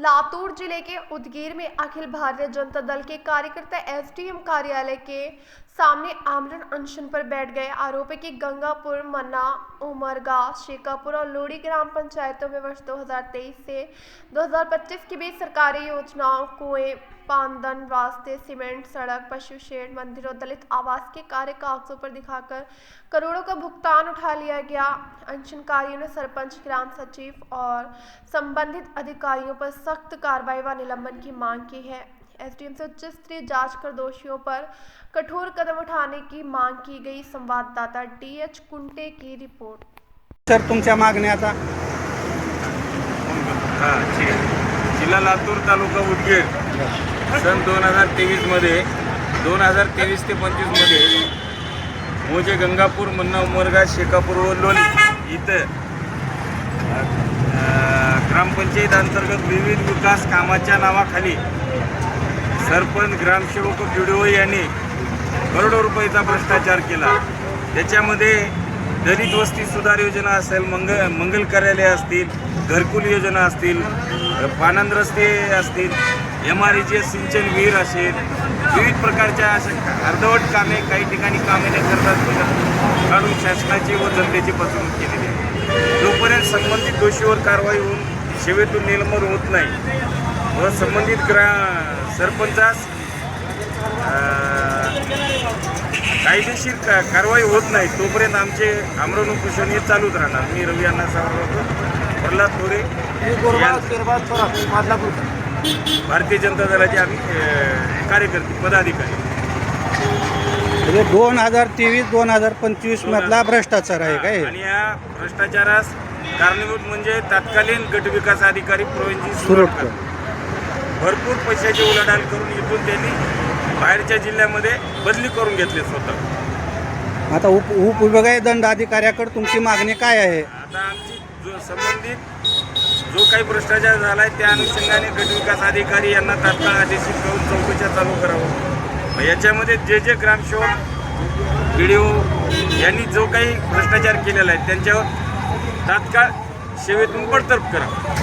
लातूर जिले के उदगीर में अखिल भारतीय जनता दल के कार्यकर्ता एसडीएम कार्यालय के सामने आमरण अनशन पर बैठ गए। आरोप है कि गंगापुर, मन्ना, उमरगा, शेखापुर और लोड़ी ग्राम पंचायतों में वर्ष 2023 से 2025 के बीच सरकारी योजनाओं, कुएं, पानदन, रास्ते, सीमेंट, सड़क, पशु शेड, मंदिर और दलित आवास के कार्य कागजों पर दिखाकर करोड़ों का भुगतान उठा लिया गया। अनशनकारियों ने सरपंच, ग्राम सचिव और संबंधित अधिकारियों पर सख्त कार्रवाई व निलंबन की मांग की है। एसडीएम से उच्च स्तरीय जांच कर दोषियों पर कठोर कदम उठाने की मांग की गई। संवाददाता डीएच कुंटे की रिपोर्ट। सर, तुमच्या मागण्या आता जिल्हा लातूर, तालुका उदगीर सन 2023 मध्ये 2023 ते 25 मध्ये मोजे, गंगापूर, मन्ना, उमरगा, शेखापूर व लोणी इथं ग्रामपंचायत अंतर्गत विविध विकास कामाच्या नावाखाली सरपंच, ग्रामसेवक, बीडीओ यांनी करोडो रुपयाचा भ्रष्टाचार केला। त्याच्यामध्ये दलित वस्ती सुधार योजना असेल, मंगल कार्यालय असतील, घरकुल योजना असतील, पानंद रस्ते असतील, MREG सिंचन विहीर असेल, विविध प्रकारच्या अशा अर्धवट कामे, काही ठिकाणी कामे न करतात काढून शासनाची व जनतेची फसवणूक केलेली आहे। जोपर्यंत संबंधित दोषीवर कारवाई होऊन सेवेतून निलंबन होत नाही व संबंधित सरपंचास कायदेशीर कारवाई होत नाही तोपर्यंत आमचे आमरण उपोषण हे चालूच राहणार। मी रवी अण्णा सावरकर, प्रल्हाद थोरे, भारतीय जनता दलाचे आम्ही कार्यकर्ते, पदाधिकारी। म्हणजे 2023-2025 मधला भ्रष्टाचार आहे काय? आणि या भ्रष्टाचारास कारणीभूत म्हणजे तत्कालीन गट विकास अधिकारी प्रवीणजी सुरटकर भरपूर पैशाची उलाढाल करून इथून त्यांनी बाहेरच्या जिल्ह्यामध्ये बदली करून घेतले स्वतः। आता उपविभागीय दंड अधिकाऱ्याकडे तुमची मागणी काय आहे? आता आमची जो संबंधित जो काही भ्रष्टाचार झाला आहे त्या अनुषंगाने गट विकास अधिकारी यांना तात्काळ आदेशित करून चौकशा चालू करावं। याच्यामध्ये जे ग्रामसेवक, बीडीओ यांनी जो काही भ्रष्टाचार केलेला आहे त्यांच्यावर तात्काळ सेवेतून बडतर्फ करावं।